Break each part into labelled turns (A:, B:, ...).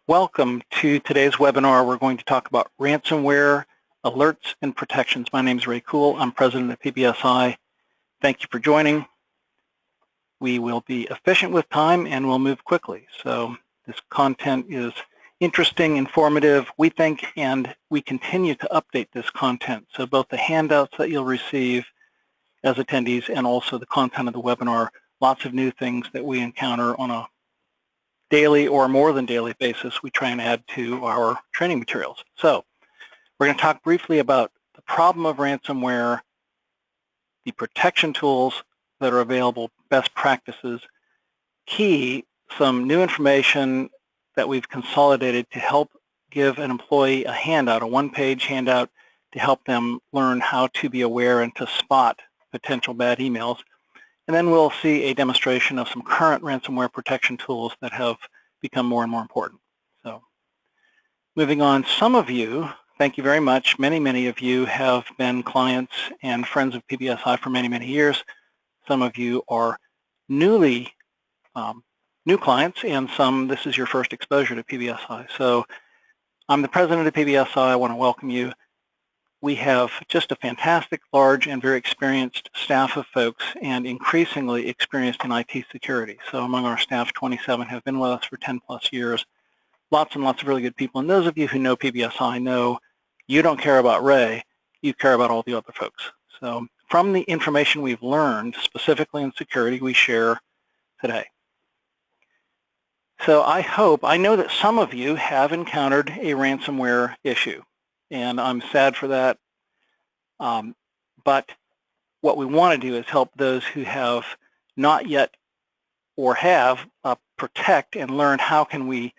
A: Welcome to today's webinar. We're going to talk about ransomware, alerts, and protections. My name is Ray Kuhl. I'm president of PBSI. Thank you for joining. We will be efficient with time and we'll move quickly. So this content is interesting, informative, we think, and we continue to update this content. So both the handouts that you'll receive as attendees and also the content of the webinar, lots of new things that we encounter on a daily or more than daily basis we try and add to our training materials. So we're going to talk briefly about the problem of ransomware, the protection tools that are available, best practices, some new information that we've consolidated to help give an employee a handout, a one-page handout to help them learn how to be aware and to spot potential bad emails. And then we'll see a demonstration of some current ransomware protection tools that have become more and more important. So moving on, some of you, thank you very much, many of you have been clients and friends of PBSI for many years. Some of you are new clients, and some, this is your first exposure to PBSI. So I'm the president of PBSI. I want to welcome you. We have just a fantastic, large, and very experienced staff of folks, and increasingly experienced in IT security. So among our staff, 27 have been with us for 10+ years. Lots and lots of really good people. And those of you who know PBSI know you don't care about Ray, you care about all the other folks. So from the information we've learned, specifically in security, we share today. So I know that some of you have encountered a ransomware issue, and I'm sad for that. But what we want to do is help those who have not yet or have protect and learn how can we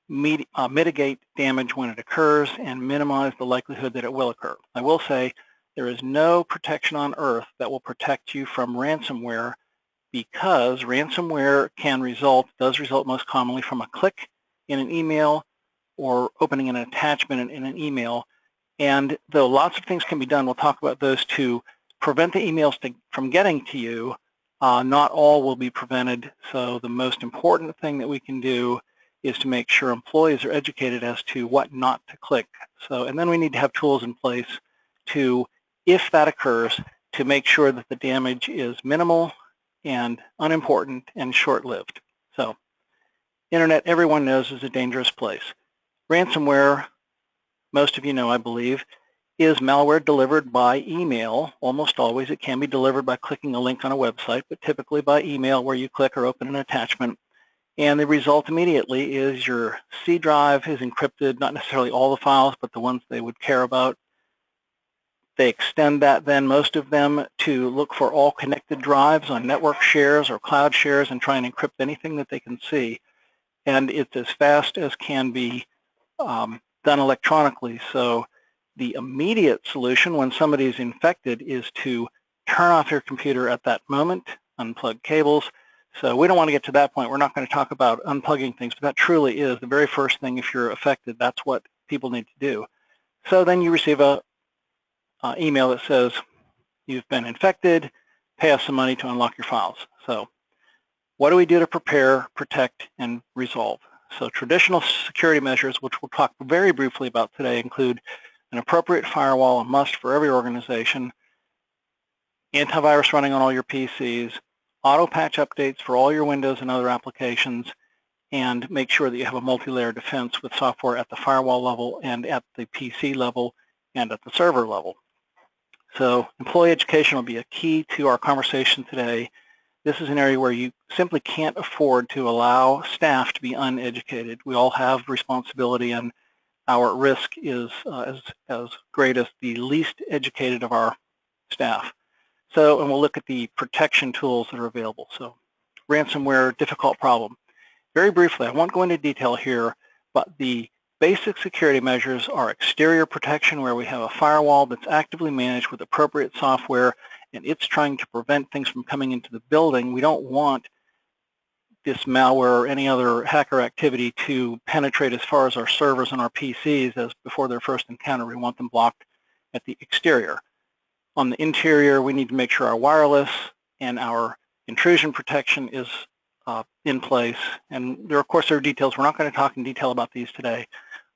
A: mitigate damage when it occurs and minimize the likelihood that it will occur. I will say there is no protection on earth that will protect you from ransomware, because ransomware does result most commonly from a click in an email or opening an attachment in an email. And though lots of things can be done, we'll talk about those to prevent the emails from getting to you, not all will be prevented. So the most important thing that we can do is to make sure employees are educated as to what not to click. So, and then we need to have tools in place to, if that occurs, to make sure that the damage is minimal and unimportant and short-lived. So, internet, everyone knows, is a dangerous place. Ransomware, most of you know, I believe, is malware delivered by email. Almost always it can be delivered by clicking a link on a website, but typically by email, where you click or open an attachment. And the result immediately is your C drive is encrypted, not necessarily all the files, but the ones they would care about. They extend that then, most of them, to look for all connected drives on network shares or cloud shares and try and encrypt anything that they can see. And it's as fast as can be done electronically. So the immediate solution when somebody is infected is to turn off your computer at that moment, unplug cables. So we don't want to get to that point. We're not going to talk about unplugging things, but that truly is the very first thing. If you're affected, that's what people need to do. So then you receive a email that says you've been infected, pay us some money to unlock your files. So what do we do to prepare, protect, and resolve? So traditional security measures, which we'll talk very briefly about today, include an appropriate firewall, a must for every organization, antivirus running on all your PCs, auto patch updates for all your Windows and other applications, and make sure that you have a multi-layer defense with software at the firewall level and at the PC level and at the server level. So employee education will be a key to our conversation today. This is an area where you simply can't afford to allow staff to be uneducated. We all have responsibility, and our risk is as great as the least educated of our staff. So, and we'll look at the protection tools that are available. So, ransomware, difficult problem. Very briefly, I won't go into detail here, but the basic security measures are exterior protection, where we have a firewall that's actively managed with appropriate software, and it's trying to prevent things from coming into the building. We don't want this malware or any other hacker activity to penetrate as far as our servers and our PCs as before their first encounter. We want them blocked at the exterior. On the interior, we need to make sure our wireless and our intrusion protection is in place. And there, of course, there are details. We're not going to talk in detail about these today.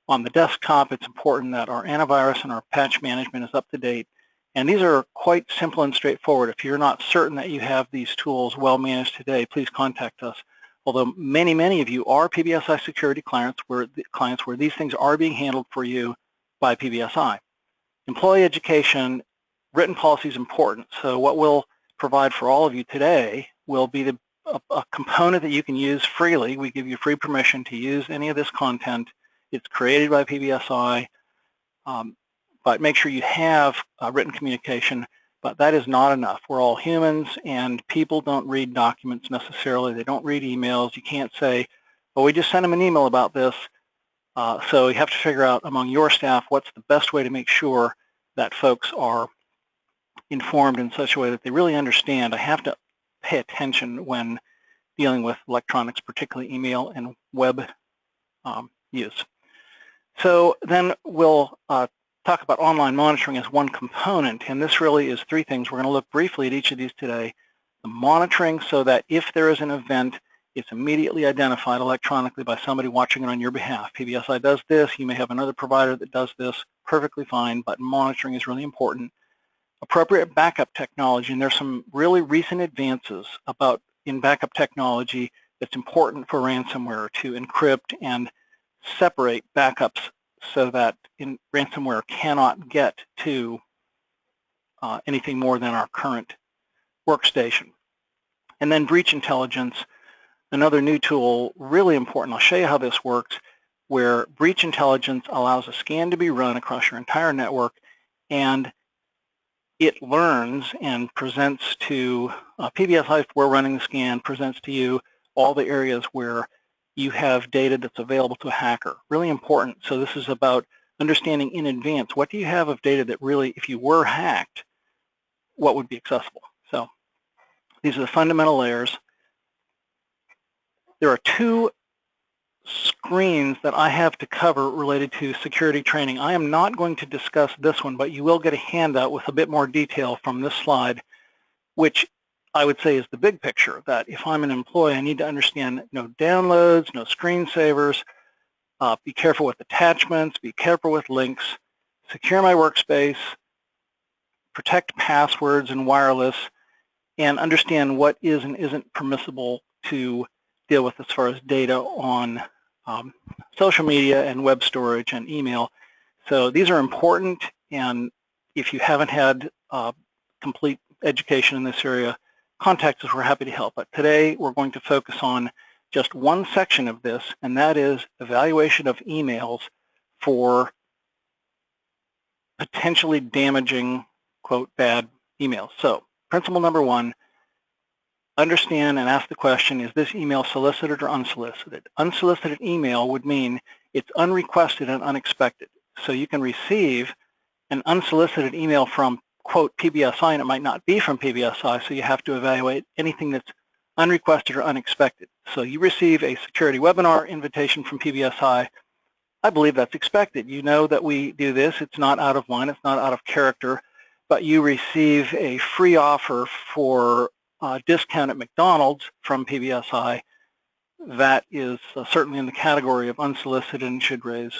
A: On the desktop, it's important that our antivirus and our patch management is up to date. And these are quite simple and straightforward. If you're not certain that you have these tools well managed today, please contact us. Although many of you are PBSI security clients where these things are being handled for you by PBSI. Employee education, written policy is important. So what we'll provide for all of you today will be a component that you can use freely. We give you free permission to use any of this content. It's created by PBSI, but make sure you have written communication. But that is not enough. We're all humans, and people don't read documents necessarily. They don't read emails. You can't say, well, we just sent them an email about this. So you have to figure out among your staff what's the best way to make sure that folks are informed in such a way that they really understand. I have to pay attention when dealing with electronics, particularly email and web use. So then we'll talk about online monitoring as one component, and this really is three things. We're going to look briefly at each of these today. The monitoring, so that if there is an event, it's immediately identified electronically by somebody watching it on your behalf. PBSI does this. You may have another provider that does this. Perfectly fine, but monitoring is really important. Appropriate backup technology, and there's some really recent advances in backup technology that's important for ransomware to encrypt and separate backups so that ransomware cannot get to anything more than our current workstation. And then breach intelligence, another new tool, really important. I'll show you how this works, where breach intelligence allows a scan to be run across your entire network, and it learns and presents to PBSI, if we're running the scan, presents to you all the areas where you have data that's available to a hacker. Really important. So this is about understanding in advance, what do you have of data that really, if you were hacked, what would be accessible? So these are the fundamental layers. There are two screens that I have to cover related to security training. I am not going to discuss this one, but you will get a handout with a bit more detail from this slide, which I would say is the big picture, that if I'm an employee, I need to understand no downloads, no screensavers, be careful with attachments, be careful with links, secure my workspace, protect passwords and wireless, and understand what is and isn't permissible to deal with as far as data on social media and web storage and email. So these are important, and if you haven't had complete education in this area, contact us. We're happy to help. But today we're going to focus on just one section of this, and that is evaluation of emails for potentially damaging, quote, bad emails. So principle number one, understand and ask the question, is this email solicited or unsolicited? Unsolicited email would mean it's unrequested and unexpected. So you can receive an unsolicited email from, quote, PBSI, and it might not be from PBSI, so you have to evaluate anything that's unrequested or unexpected. So you receive a security webinar invitation from PBSI. I believe that's expected. You know that we do this. It's not out of line. It's not out of character. But you receive a free offer for a discount at McDonald's from PBSI. That is certainly in the category of unsolicited and should raise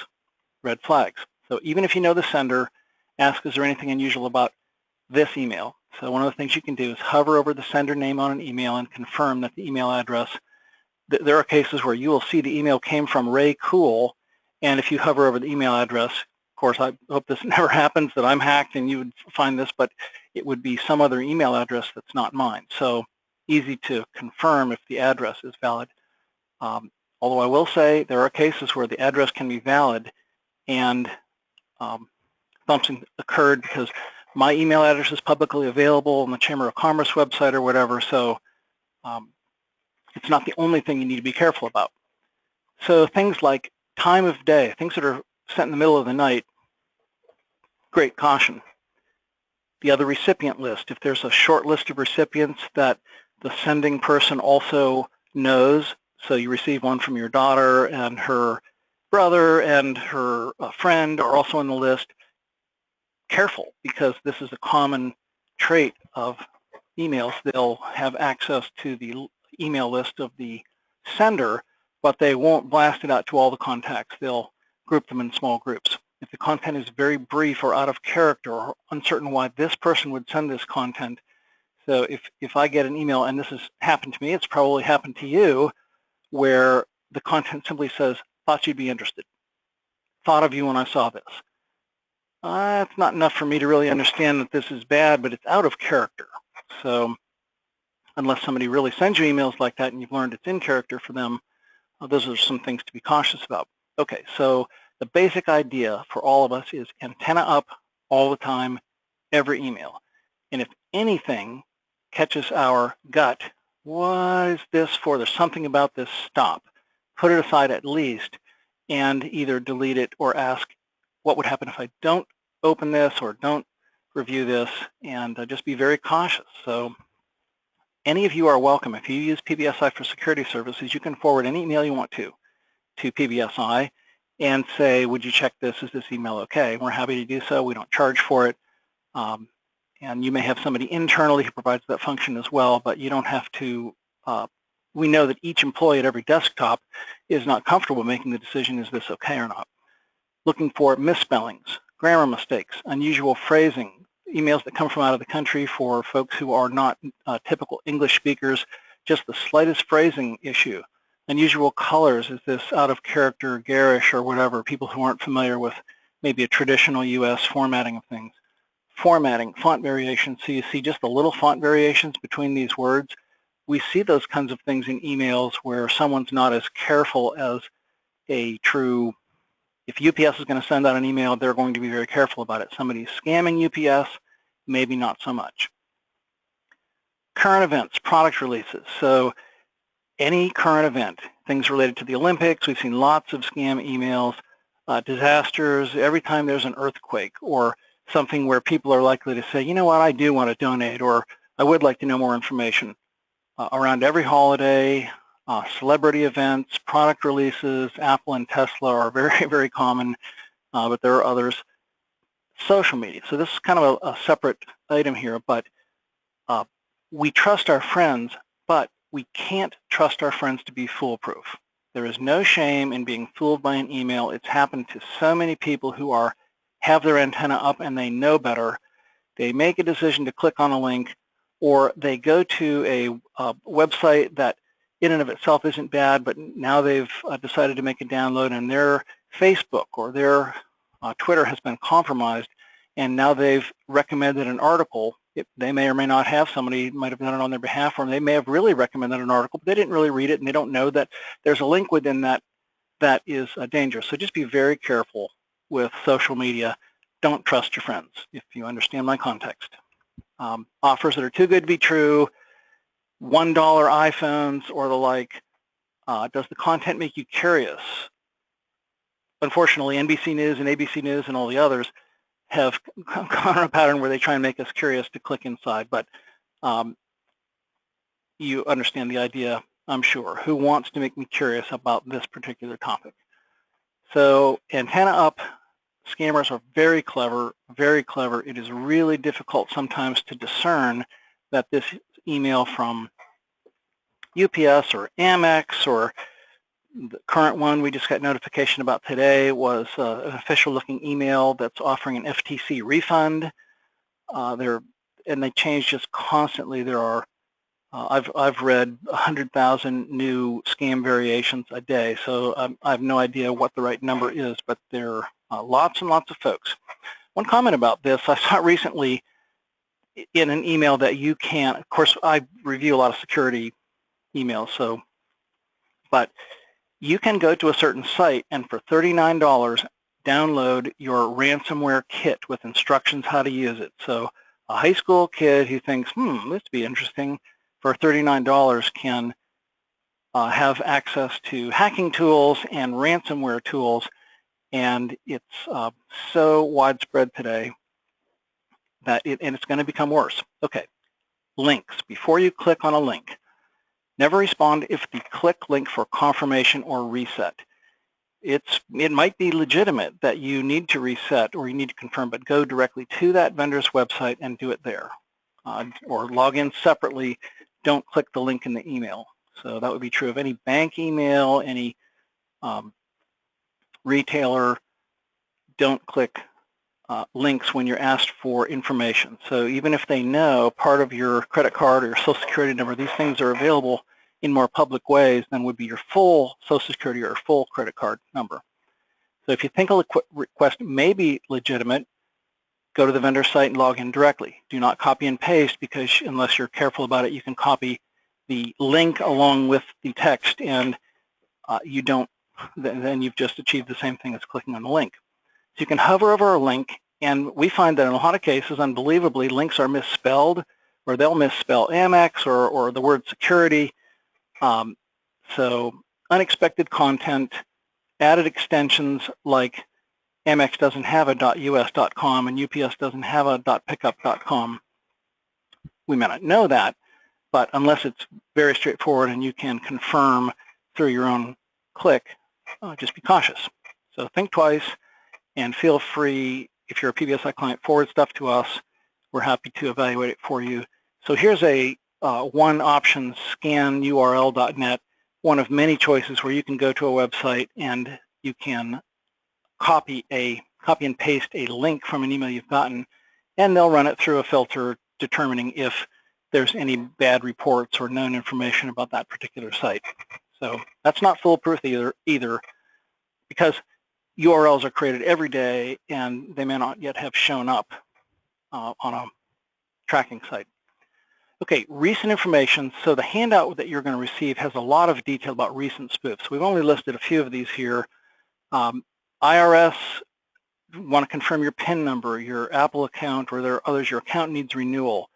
A: red flags. So even if you know the sender, ask, is there anything unusual about this email? So one of the things you can do is hover over the sender name on an email and confirm that the email address. There are cases where you will see the email came from Ray Cool, and if you hover over the email address, of course, I hope this never happens, that I'm hacked and you would find this, but it would be some other email address that's not mine. So easy to confirm if the address is valid. Although I will say there are cases where the address can be valid and something occurred because my email address is publicly available on the Chamber of Commerce website or whatever, so it's not the only thing you need to be careful about. So things like time of day, things that are sent in the middle of the night, great caution. The other recipient list, if there's a short list of recipients that the sending person also knows, so you receive one from your daughter and her brother and her friend are also on the list, careful, because this is a common trait of emails. They'll have access to the email list of the sender, but they won't blast it out to all the contacts. They'll group them in small groups. If the content is very brief or out of character or uncertain why this person would send this content, so if I get an email, and this has happened to me, it's probably happened to you, where the content simply says, thought you'd be interested, thought of you when I saw this. It's not enough for me to really understand that this is bad, but it's out of character. So unless somebody really sends you emails like that and you've learned it's in character for them, those are some things to be cautious about. Okay, so the basic idea for all of us is antenna up all the time, every email. And if anything catches our gut, what is this for? There's something about this, stop. Put it aside at least, and either delete it or ask, what would happen if I don't open this or don't review this, and just be very cautious. So any of you are welcome. If you use PBSI for security services, you can forward any email you want to PBSI and say, would you check this? Is this email okay? We're happy to do so. We don't charge for it. And you may have somebody internally who provides that function as well, but you don't have to. We know that each employee at every desktop is not comfortable making the decision, is this okay or not? Looking for misspellings, grammar mistakes, unusual phrasing, emails that come from out of the country for folks who are not typical English speakers, just the slightest phrasing issue. Unusual colors, is this out of character, garish, or whatever, people who aren't familiar with maybe a traditional US formatting of things. Formatting, font variations, so you see just the little font variations between these words. We see those kinds of things in emails where someone's not as careful as a true, if UPS is going to send out an email, they're going to be very careful about it. Somebody's scamming UPS, maybe not so much. Current events, product releases. So any current event, things related to the Olympics, we've seen lots of scam emails, disasters, every time there's an earthquake or something where people are likely to say, you know what, I do want to donate, or I would like to know more information. Around every holiday, celebrity events, product releases, Apple and Tesla are very, very common, but there are others. Social media. So this is kind of a separate item here, but we trust our friends, but we can't trust our friends to be foolproof. There is no shame in being fooled by an email. It's happened to so many people who have their antenna up and they know better. They make a decision to click on a link, or they go to a website that in and of itself isn't bad, but now they've decided to make a download, and their Facebook or their Twitter has been compromised, and now they've recommended an article. They may or may not have, somebody might have done it on their behalf, or they may have really recommended an article, but they didn't really read it, and they don't know that there's a link within that that is dangerous. So just be very careful with social media. Don't trust your friends, if you understand my context. Offers that are too good to be true, $1 iPhones or the like. Does the content make you curious? Unfortunately, NBC News and ABC News and all the others have gone on a pattern where they try and make us curious to click inside, but you understand the idea, I'm sure. Who wants to make me curious about this particular topic? So antenna up. Scammers are very clever, very clever. It is really difficult sometimes to discern that this email from UPS or Amex or the current one we just got notification about today was an official looking email that's offering an FTC refund. And they change just constantly. There are, I've read 100,000 new scam variations a day, so I have no idea what the right number is, but there are lots and lots of folks. One comment about this, I saw recently in an email that you can, of course, I review a lot of security emails, but you can go to a certain site and for $39 download your ransomware kit with instructions how to use it. So a high school kid who thinks, this would be interesting, for $39 can have access to hacking tools and ransomware tools, and it's so widespread today that and it's going to become worse. Okay, links. Before you click on a link, never respond if the click link for confirmation or reset. It might be legitimate that you need to reset or you need to confirm, but go directly to that vendor's website and do it there. Or log in separately. Don't click the link in the email. So that would be true of any bank email, any retailer. Don't click links when you're asked for information. So even if they know part of your credit card or your Social Security number, these things are available in more public ways than would be your full Social Security or full credit card number. So if you think a request may be legitimate, go to the vendor site and log in directly. Do not copy and paste, because unless you're careful about it, you can copy the link along with the text, and you don't, then you've just achieved the same thing as clicking on the link. So you can hover over a link, and we find that in a lot of cases, unbelievably, links are misspelled, or they'll misspell Amex or the word security. So unexpected content, added extensions like Amex doesn't have a .us.com and UPS doesn't have a .pickup.com. We may not know that, but unless it's very straightforward and you can confirm through your own click, just be cautious. So think twice, and feel free, if you're a PBSI client, forward stuff to us. We're happy to evaluate it for you. So here's a one option, scanurl.net, one of many choices where you can go to a website and you can copy and paste a link from an email you've gotten, and they'll run it through a filter determining if there's any bad reports or known information about that particular site. So that's not foolproof either, because URLs are created every day and they may not yet have shown up on a tracking site. Okay, recent information. So the handout that you're going to receive has a lot of detail about recent spoofs. We've only listed a few of these here. IRS, want to confirm your PIN number, your Apple account, or there are others, your account needs renewal.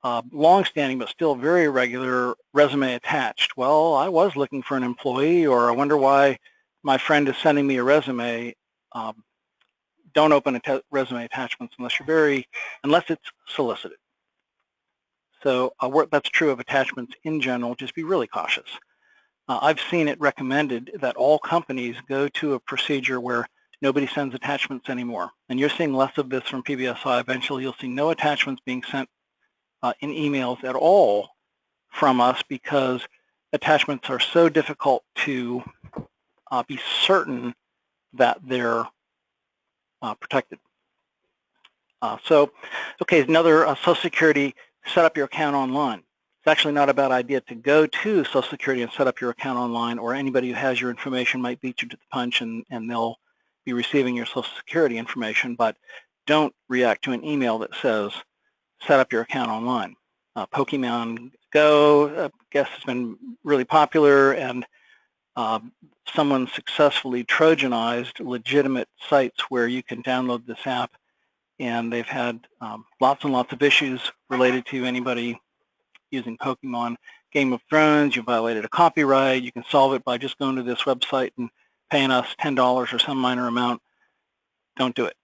A: Long-standing but still very irregular, resume attached. Well, I was looking for an employee, or I wonder why my friend is sending me a resume. Don't open resume attachments unless it's solicited. So that's true of attachments in general. Just be really cautious. I've seen it recommended that all companies go to a procedure where nobody sends attachments anymore. And you're seeing less of this from PBSI. Eventually, you'll see no attachments being sent in emails at all from us, because attachments are so difficult to be certain that they're protected. Okay, another Social Security, set up your account online. It's actually not a bad idea to go to Social Security and set up your account online, or anybody who has your information might beat you to the punch and they'll be receiving your Social Security information, but don't react to an email that says, set up your account online. Pokemon Go, I guess, has been really popular, and someone successfully Trojanized legitimate sites where you can download this app, and they've had lots and lots of issues related to anybody using Pokemon. Game of Thrones, you violated a copyright. You can solve it by just going to this website and paying us $10 or some minor amount. Don't do it.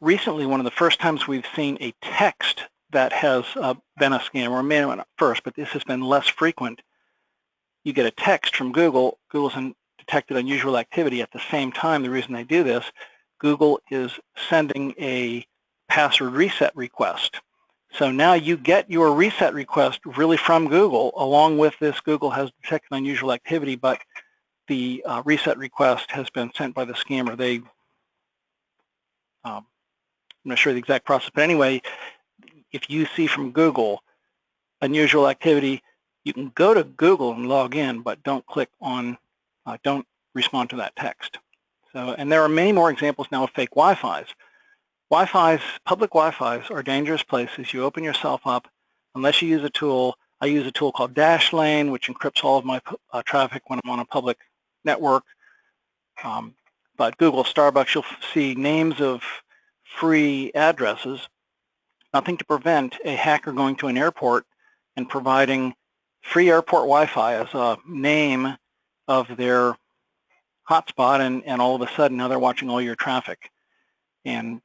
A: Recently, one of the first times we've seen a text that has been a scam, or maybe not first, but this has been less frequent. You get a text from Google. Google's detected unusual activity. At the same time, the reason they do this, Google is sending a password reset request. So now you get your reset request really from Google. Along with this, Google has detected unusual activity, but the reset request has been sent by the scammer. I'm not sure the exact process, but anyway, if you see from Google unusual activity, you can go to Google and log in, but don't click on, don't respond to that text. So, and there are many more examples now of fake Wi-Fis. Public Wi-Fis are dangerous places. You open yourself up unless you use a tool. I use a tool called Dashlane, which encrypts all of my traffic when I'm on a public network. But Google, Starbucks, you'll see names of free addresses. Nothing to prevent a hacker going to an airport and providing free airport Wi-Fi as a name of their hotspot, and all of a sudden now they're watching all your traffic and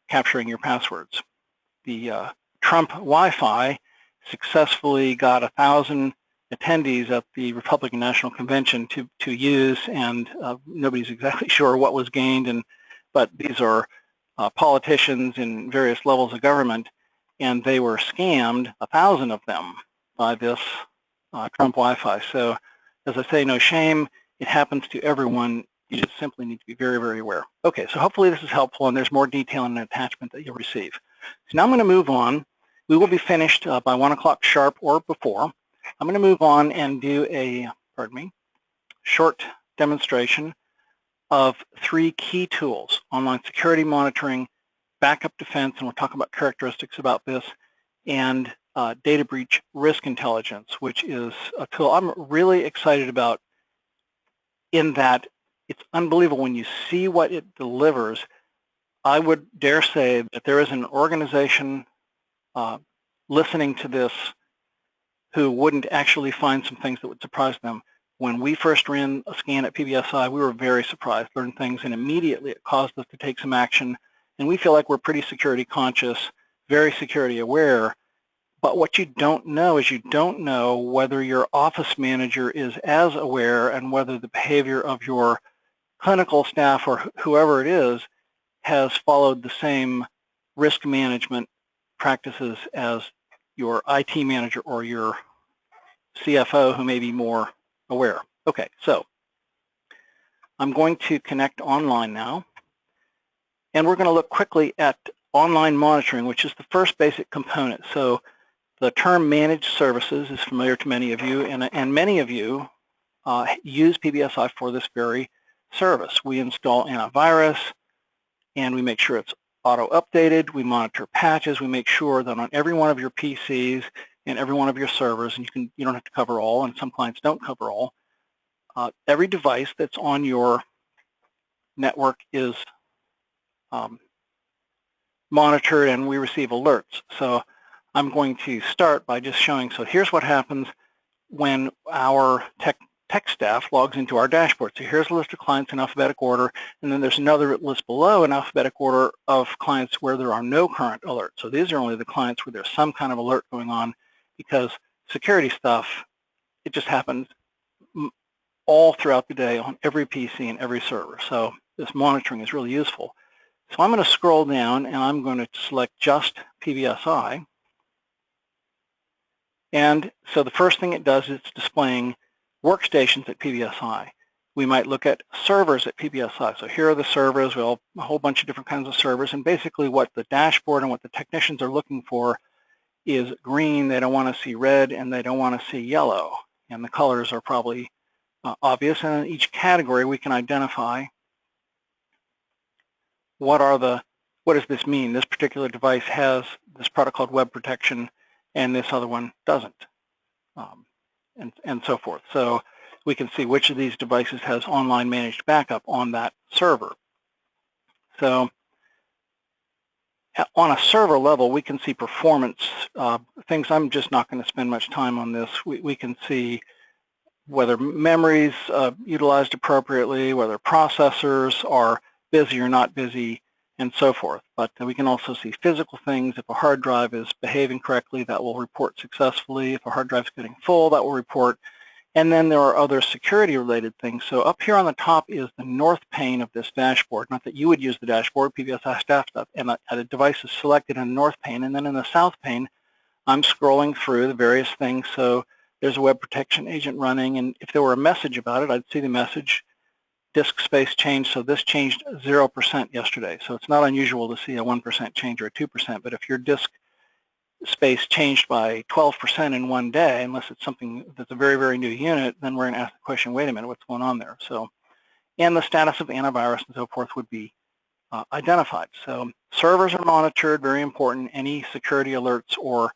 A: capturing your passwords. The Trump Wi-Fi successfully got 1,000 attendees at the Republican National Convention to use, and nobody's exactly sure what was gained, but these are politicians in various levels of government, and they were scammed, 1,000 of them, by this Trump Wi-Fi. So as I say, no shame. It happens to everyone. You just simply need to be very, very aware. Okay, so hopefully this is helpful, and there's more detail in an attachment that you'll receive. So now I'm going to move on. We will be finished by 1 o'clock sharp or before. I'm going to move on and do a, short demonstration of 3 key tools: online security monitoring, backup defense, and we'll talk about characteristics about this, and data breach risk intelligence, which is a tool I'm really excited about, in that it's unbelievable when you see what it delivers. I would dare say that there is an organization listening to this who wouldn't actually find some things that would surprise them. When we first ran a scan at PBSI, we were very surprised, learned things, and immediately it caused us to take some action. And we feel like we're pretty security conscious, very security aware. But what you don't know is you don't know whether your office manager is as aware, and whether the behavior of your clinical staff or whoever it is has followed the same risk management practices as your IT manager or your CFO, who may be more aware. Okay, so I'm going to connect online now, and we're going to look quickly at online monitoring, which is the first basic component. So the term managed services is familiar to many of you, and many of you use PBSI for this very service. We install antivirus, and we make sure it's auto-updated. We monitor patches. We make sure that on every one of your PCs and every one of your servers, and you don't have to cover all, and some clients don't cover all, every device that's on your network is monitored, and we receive alerts. So I'm going to start by just showing, so here's what happens when our tech staff logs into our dashboard. So here's a list of clients in alphabetical order, and then there's another list below in alphabetical order of clients where there are no current alerts. So these are only the clients where there's some kind of alert going on, because security stuff, it just happens all throughout the day on every PC and every server. So this monitoring is really useful. So I'm going to scroll down, and I'm going to select just PBSI. And so the first thing it does is it's displaying workstations at PBSI. We might look at servers at PBSI. So here are the servers. We have a whole bunch of different kinds of servers, and basically what the dashboard and what the technicians are looking for is green. They don't want to see red, and they don't want to see yellow. And the colors are probably obvious. And in each category, we can identify what does this mean? This particular device has this product called web protection, and this other one doesn't, and so forth. So we can see which of these devices has online managed backup on that server. So on a server level, we can see performance things. I'm just not going to spend much time on this. We can see whether memory's utilized appropriately, whether processors are busy or not busy, and so forth. But we can also see physical things. If a hard drive is behaving correctly, that will report successfully. If a hard drive is getting full, that will report. And then there are other security-related things. So up here on the top is the north pane of this dashboard. Not that you would use the dashboard, PBSI staff stuff, and a device is selected in the north pane. And then in the south pane, I'm scrolling through the various things. So there's a web protection agent running, and if there were a message about it, I'd see the message. Disk space changed, so this changed 0% yesterday. So it's not unusual to see a 1% change or a 2%, but if your disk space changed by 12% in one day, unless it's something that's a very, very new unit, then we're going to ask the question, wait a minute, what's going on there? So, and the status of antivirus and so forth would be identified. So servers are monitored, very important. Any security alerts or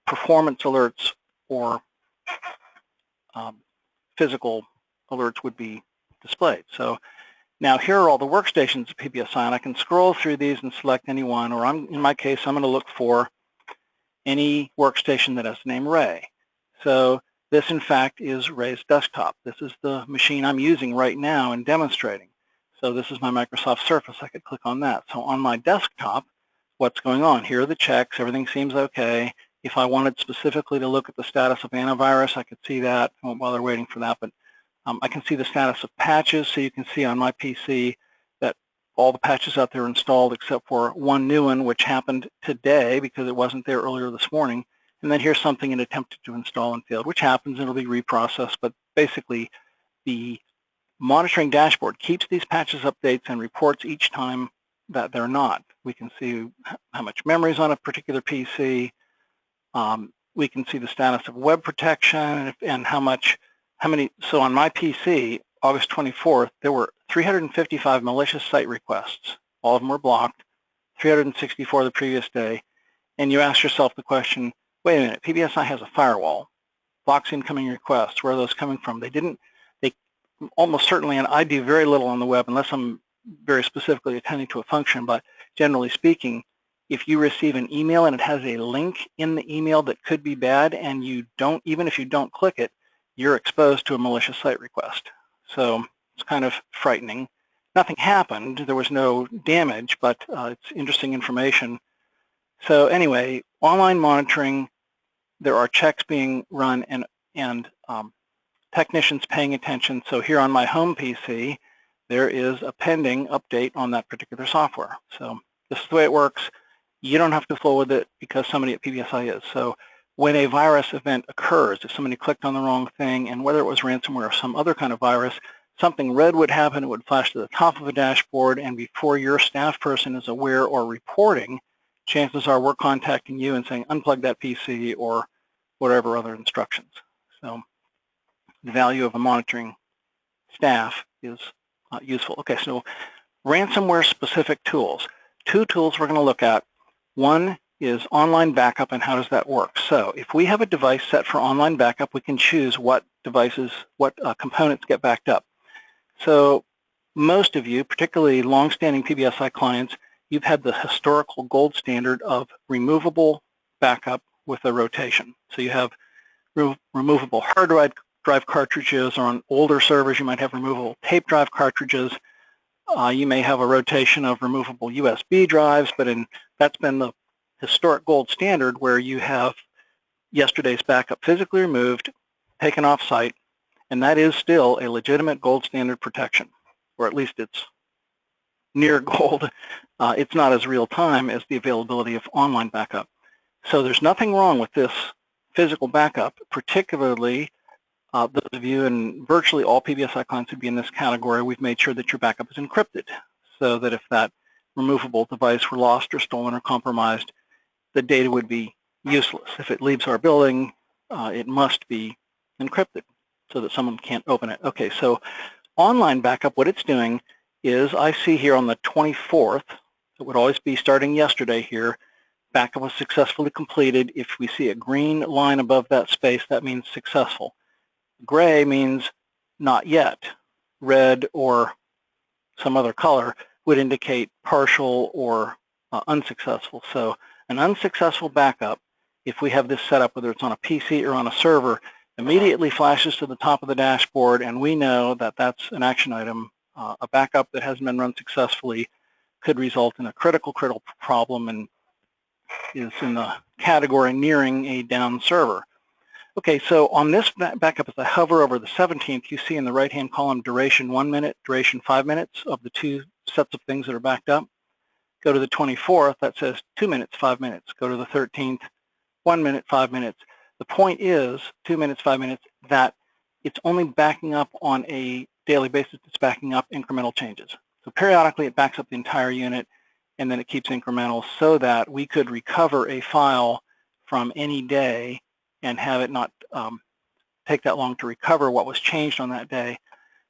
A: performance alerts or physical alerts would be displayed. So now here are all the workstations at PBSI, and I can scroll through these and select any one, or in my case, I'm going to look for any workstation that has the name Ray. So this, in fact, is Ray's desktop. This is the machine I'm using right now and demonstrating. So this is my Microsoft Surface. I could click on that. So on my desktop, what's going on? Here are the checks. Everything seems okay. If I wanted specifically to look at the status of antivirus, I could see that. I won't bother waiting for that, but I can see the status of patches. So you can see on my PC that all the patches out there are installed except for one new one, which happened today because it wasn't there earlier this morning. and then here's something it attempted to install and failed, which happens, and it'll be reprocessed, but basically the monitoring dashboard keeps these patches updates and reports each time that they're not. We can see how much memory is on a particular PC. We can see the status of web protection and how many. So on my PC, August 24th, there were 355 malicious site requests. All of them were blocked, 364 the previous day. And you ask yourself the question, wait a minute, PBSI has a firewall, blocks incoming requests. Where are those coming from? They almost certainly, and I do very little on the web unless I'm very specifically attending to a function, but generally speaking, if you receive an email and it has a link in the email that could be bad, and you don't, even if you don't click it, you're exposed to a malicious site request. So it's kind of frightening. Nothing happened, there was no damage, but it's interesting information. So anyway, online monitoring, there are checks being run and technicians paying attention. So here on my home PC, there is a pending update on that particular software. So this is the way it works. You don't have to fool with it because somebody at PBSI is. So when a virus event occurs, if somebody clicked on the wrong thing, and whether it was ransomware or some other kind of virus, something red would happen. It would flash to the top of a dashboard, and before your staff person is aware or reporting, chances are we're contacting you and saying, unplug that PC or whatever other instructions. So the value of a monitoring staff is useful. Okay, so ransomware specific tools. Two tools we're going to look at. One is online backup, and how does that work? So if we have a device set for online backup, we can choose what devices, what components get backed up. So most of you, particularly long-standing PBSI clients, you've had the historical gold standard of removable backup with a rotation. So you have removable hard drive cartridges, or on older servers you might have removable tape drive cartridges. You may have a rotation of removable USB drives, but that's been the historic gold standard, where you have yesterday's backup physically removed, taken off site, and that is still a legitimate gold standard protection, or at least it's near gold. It's not as real time as the availability of online backup. So there's nothing wrong with this physical backup, particularly those of you, and virtually all PBSI clients would be in this category. We've made sure that your backup is encrypted, so that if that removable device were lost or stolen or compromised, the data would be useless. If it leaves our building, it must be encrypted so that someone can't open it. Okay, so online backup, what it's doing is, I see here on the 24th, it would always be starting yesterday here, backup was successfully completed. If we see a green line above that space, that means successful. Gray means not yet. Red or some other color would indicate partial or unsuccessful. So an unsuccessful backup, if we have this set up, whether it's on a PC or on a server, immediately flashes to the top of the dashboard, and we know that that's an action item. A backup that hasn't been run successfully could result in a critical problem and is in the category nearing a down server. Okay, so on this backup, as I hover over the 17th, you see in the right-hand column duration 1 minute, duration 5 minutes of the two sets of things that are backed up. Go to the 24th, that says 2 minutes, 5 minutes. Go to the 13th, 1 minute, 5 minutes. The point is, 2 minutes, 5 minutes, that it's only backing up on a daily basis. It's backing up incremental changes. So periodically it backs up the entire unit, and then it keeps incremental, so that we could recover a file from any day and have it not take that long to recover what was changed on that day.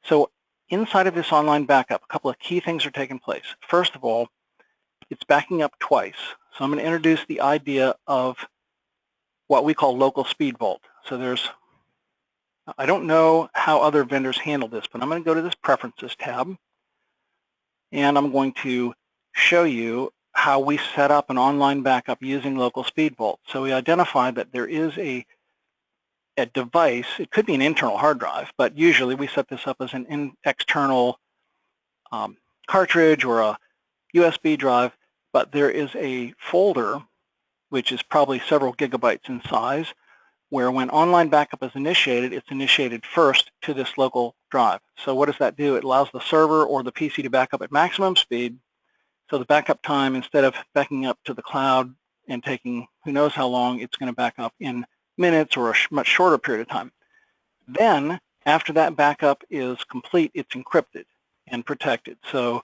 A: So inside of this online backup, a couple of key things are taking place. First of all, it's backing up twice. So I'm going to introduce the idea of what we call local speed vault. So I don't know how other vendors handle this, but I'm going to go to this Preferences tab, and I'm going to show you how we set up an online backup using local speed vault. So we identified that there is a device. It could be an internal hard drive, but usually we set this up as an external cartridge or a USB drive, but there is a folder which is probably several gigabytes in size, where when online backup is initiated, it's initiated first to this local drive. So what does that do? It allows the server or the PC to back up at maximum speed. So the backup time, instead of backing up to the cloud and taking who knows how long, it's going to back up in minutes or a much shorter period of time. Then, after that backup is complete, it's encrypted and protected. So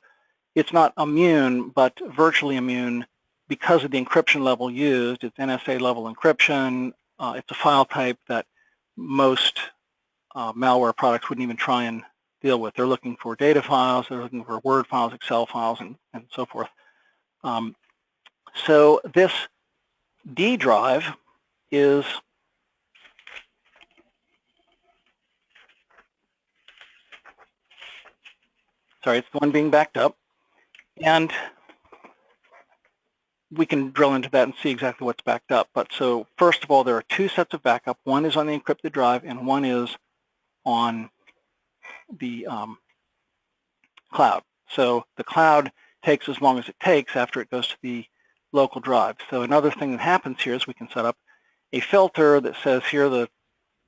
A: it's not immune, but virtually immune because of the encryption level used. It's NSA level encryption. It's a file type that most malware products wouldn't even try and deal with. They're looking for data files, they're looking for Word files, Excel files, and so forth. So this D drive is it's the one being backed up, and we can drill into that and see exactly what's backed up. But so first of all, there are two sets of backup. One is on the encrypted drive, and one is on the cloud. So the cloud takes as long as it takes after it goes to the local drive. So another thing that happens here is we can set up a filter that says here are the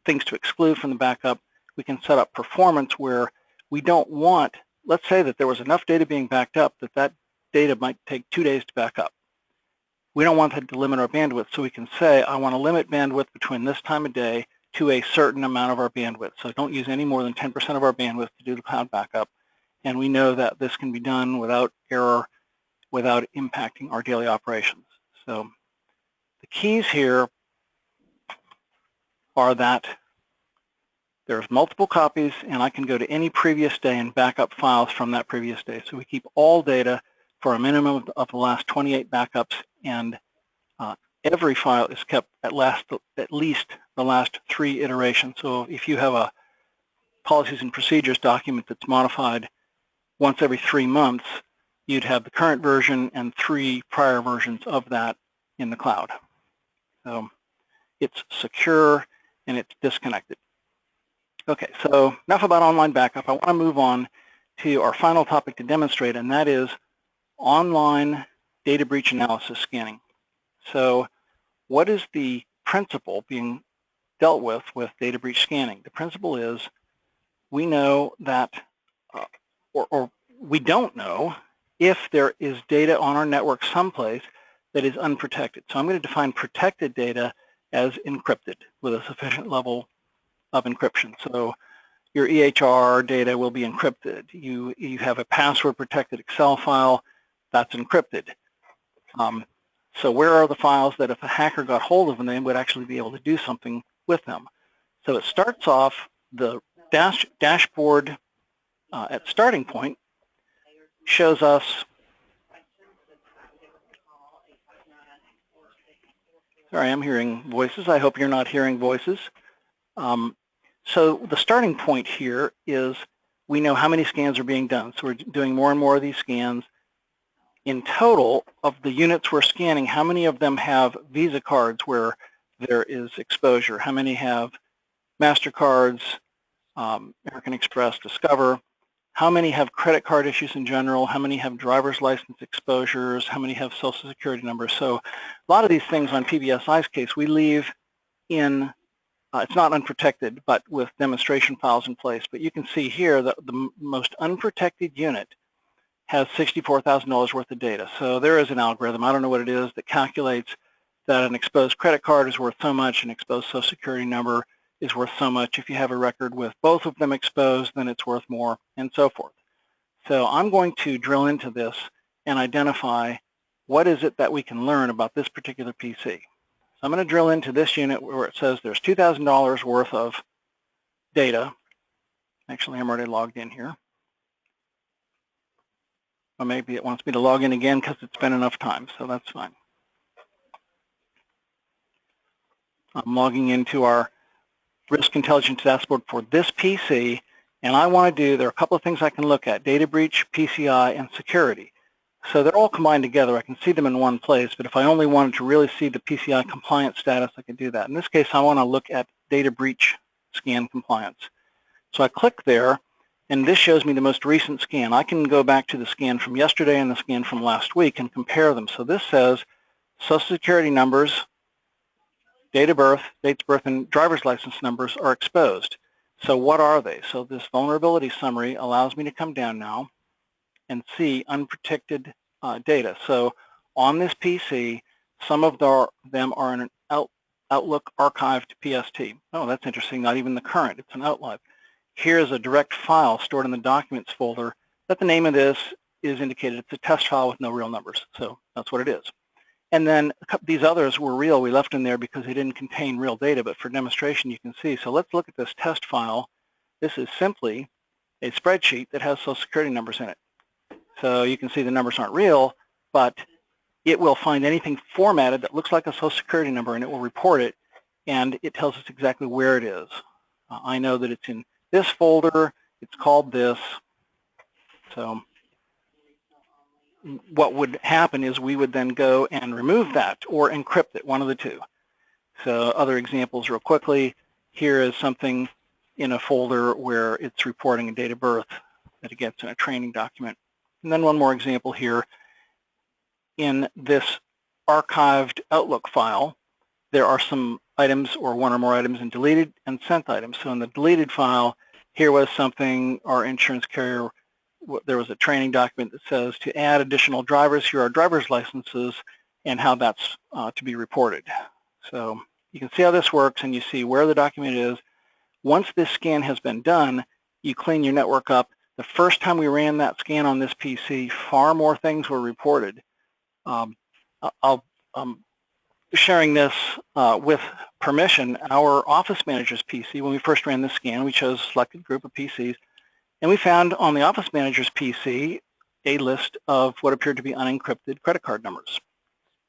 A: things to exclude from the backup. We can set up performance where we don't want, let's say that there was enough data being backed up that data might take 2 days to back up. We don't want that to limit our bandwidth, so we can say, I want to limit bandwidth between this time of day to a certain amount of our bandwidth. So don't use any more than 10% of our bandwidth to do the cloud backup. And we know that this can be done without error, without impacting our daily operations. So the keys here are that there's multiple copies, and I can go to any previous day and back up files from that previous day. So we keep all data for a minimum of the last 28 backups, and every file is kept at least the last 3 iterations. So if you have a policies and procedures document that's modified once every 3 months, you'd have the current version and 3 prior versions of that in the cloud. So it's secure and it's disconnected. Okay, so enough about online backup. I want to move on to our final topic to demonstrate, and that is online data breach analysis scanning. So what is the principle being dealt with data breach scanning? The principle is we know that, or we don't know if there is data on our network someplace that is unprotected. So I'm going to define protected data as encrypted with a sufficient level of encryption. So your EHR data will be encrypted. You have a password protected Excel file that's encrypted. So where are the files that if a hacker got hold of them, they would actually be able to do something with them? So it starts off the dashboard at starting point shows us sorry, I'm hearing voices. I hope you're not hearing voices. So the starting point here is we know how many scans are being done. So we're doing more and more of these scans. In total, of the units we're scanning, how many of them have Visa cards where there is exposure? How many have MasterCards, American Express, Discover? How many have credit card issues in general? How many have driver's license exposures? How many have social security numbers? So a lot of these things on PBSI's case, we leave in, it's not unprotected, but with demonstration files in place. But you can see here that the most unprotected unit has $64,000 worth of data. So there is an algorithm, I don't know what it is, that calculates that an exposed credit card is worth so much, an exposed social security number is worth so much. If you have a record with both of them exposed, then it's worth more, and so forth. So I'm going to drill into this and identify what is it that we can learn about this particular PC. So I'm going to drill into this unit where it says there's $2,000 worth of data. Actually, I'm already logged in here. Or maybe it wants me to log in again because it's been enough time, so that's fine. I'm logging into our risk intelligence dashboard for this PC, and I want to do, there are a couple of things I can look at: data breach, PCI, and security. So they're all combined together. I can see them in one place, but if I only wanted to really see the PCI compliance status, I could do that. In this case, I want to look at data breach scan compliance. So I click there, and this shows me the most recent scan. I can go back to the scan from yesterday and the scan from last week and compare them. So this says social security numbers, date of birth, dates of birth, and driver's license numbers are exposed. So what are they? So this vulnerability summary allows me to come down now and see unprotected data. So on this PC, Some of them are in an Outlook archived PST. Oh, that's interesting, not even the current, it's an outlive. Here's a direct file stored in the documents folder that the name of this is indicated. It's a test file with no real numbers, so that's what it is. And then these others were real. We left them there because they didn't contain real data, but for demonstration you can see. So let's look at this test file. This is simply a spreadsheet that has Social Security numbers in it. So you can see the numbers aren't real, but it will find anything formatted that looks like a Social Security number, and it will report it, and it tells us exactly where it is. I know that it's in this folder, it's called this. So what would happen is we would then go and remove that or encrypt it, one of the two. So other examples real quickly. Here is something in a folder where it's reporting a date of birth that it gets in a training document. And then one more example here. In this archived Outlook file, there are some items or one or more items in deleted and sent items. So in the deleted file, here was something our insurance carrier, there was a training document that says to add additional drivers, here are driver's licenses and how that's to be reported. So you can see how this works and you see where the document is. Once this scan has been done, you clean your network up. The first time we ran that scan on this PC, far more things were reported. Sharing this with permission, our office manager's PC, when we first ran this scan, we chose a selected group of PCs, and we found on the office manager's PC a list of what appeared to be unencrypted credit card numbers.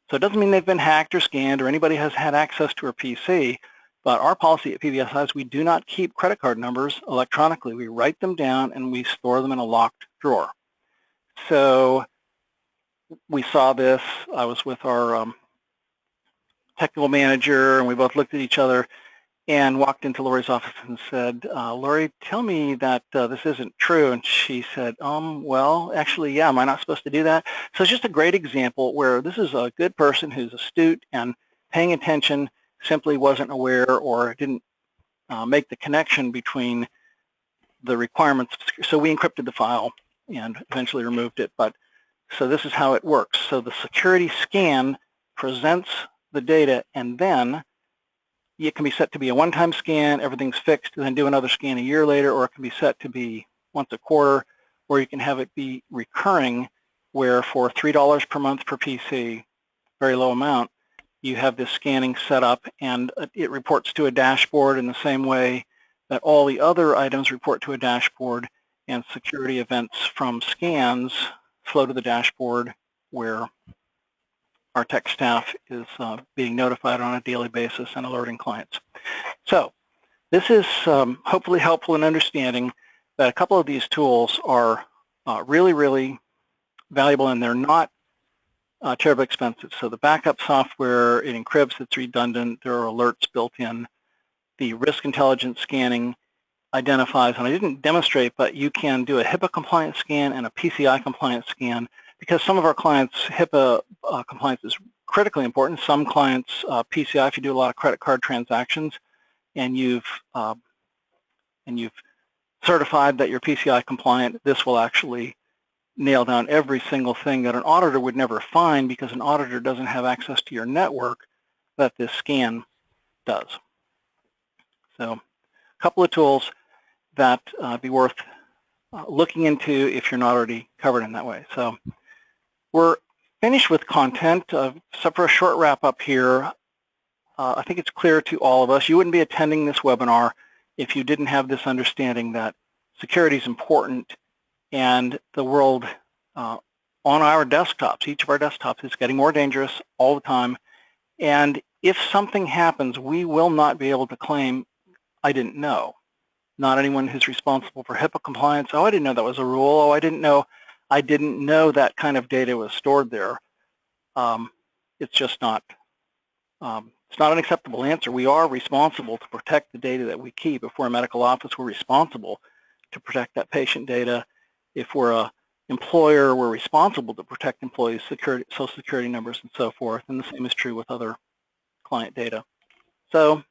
A: So it doesn't mean they've been hacked or scanned or anybody has had access to our PC, but our policy at PBSI is we do not keep credit card numbers electronically. We write them down and we store them in a locked drawer. So we saw this. I was with our technical manager, and we both looked at each other and walked into Lori's office and said, Lori, tell me that this isn't true. And she said, well, actually, yeah, am I not supposed to do that? So it's just a great example where this is a good person who's astute and paying attention, simply wasn't aware or didn't make the connection between the requirements. So we encrypted the file and eventually removed it. But so this is how it works. So the security scan presents the data, and then it can be set to be a one-time scan, everything's fixed, and then do another scan a year later, or it can be set to be once a quarter, or you can have it be recurring, where for $3 per month per PC, very low amount, you have this scanning set up, and it reports to a dashboard in the same way that all the other items report to a dashboard, and security events from scans flow to the dashboard where our tech staff is being notified on a daily basis and alerting clients. So this is hopefully helpful in understanding that a couple of these tools are really, really valuable, and they're not terribly expensive. So the backup software, it encrypts, it's redundant, there are alerts built in. The risk intelligence scanning identifies, and I didn't demonstrate, but you can do a HIPAA compliant scan and a PCI compliant scan, because some of our clients, HIPAA compliance is critically important. Some clients, PCI, if you do a lot of credit card transactions and you've certified that you're PCI compliant, this will actually nail down every single thing that an auditor would never find, because an auditor doesn't have access to your network that this scan does. So a couple of tools that be worth looking into if you're not already covered in that way. So we're finished with content. Except for a short wrap up here, I think it's clear to all of us, you wouldn't be attending this webinar if you didn't have this understanding that security is important, and the world on our desktops, each of our desktops, is getting more dangerous all the time. And if something happens, we will not be able to claim, I didn't know. Not anyone who's responsible for HIPAA compliance. Oh, I didn't know that was a rule. Oh, I didn't know that kind of data was stored there. It's just not, it's not an acceptable answer. We are responsible to protect the data that we keep. If we're a medical office, we're responsible to protect that patient data. If we're an employer, we're responsible to protect employees' social security numbers and so forth. And the same is true with other client data. So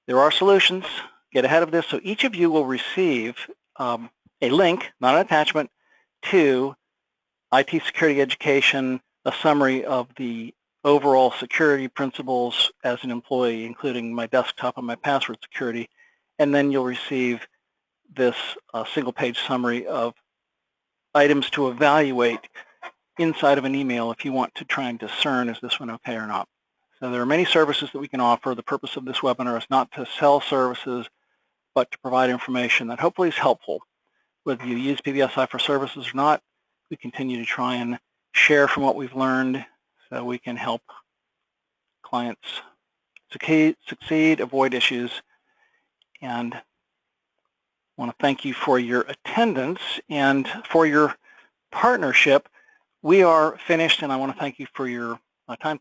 A: there are solutions. Get ahead of this. So each of you will receive a link, not an attachment, to IT security education, a summary of the overall security principles as an employee, including my desktop and my password security, and then you'll receive this single-page summary of items to evaluate inside of an email if you want to try and discern, is this one okay or not. So there are many services that we can offer. The purpose of this webinar is not to sell services, but to provide information that hopefully is helpful. Whether you use PBSI for services or not, we continue to try and share from what we've learned so we can help clients succeed, avoid issues, and I want to thank you for your attendance and for your partnership. We are finished, and I want to thank you for your time.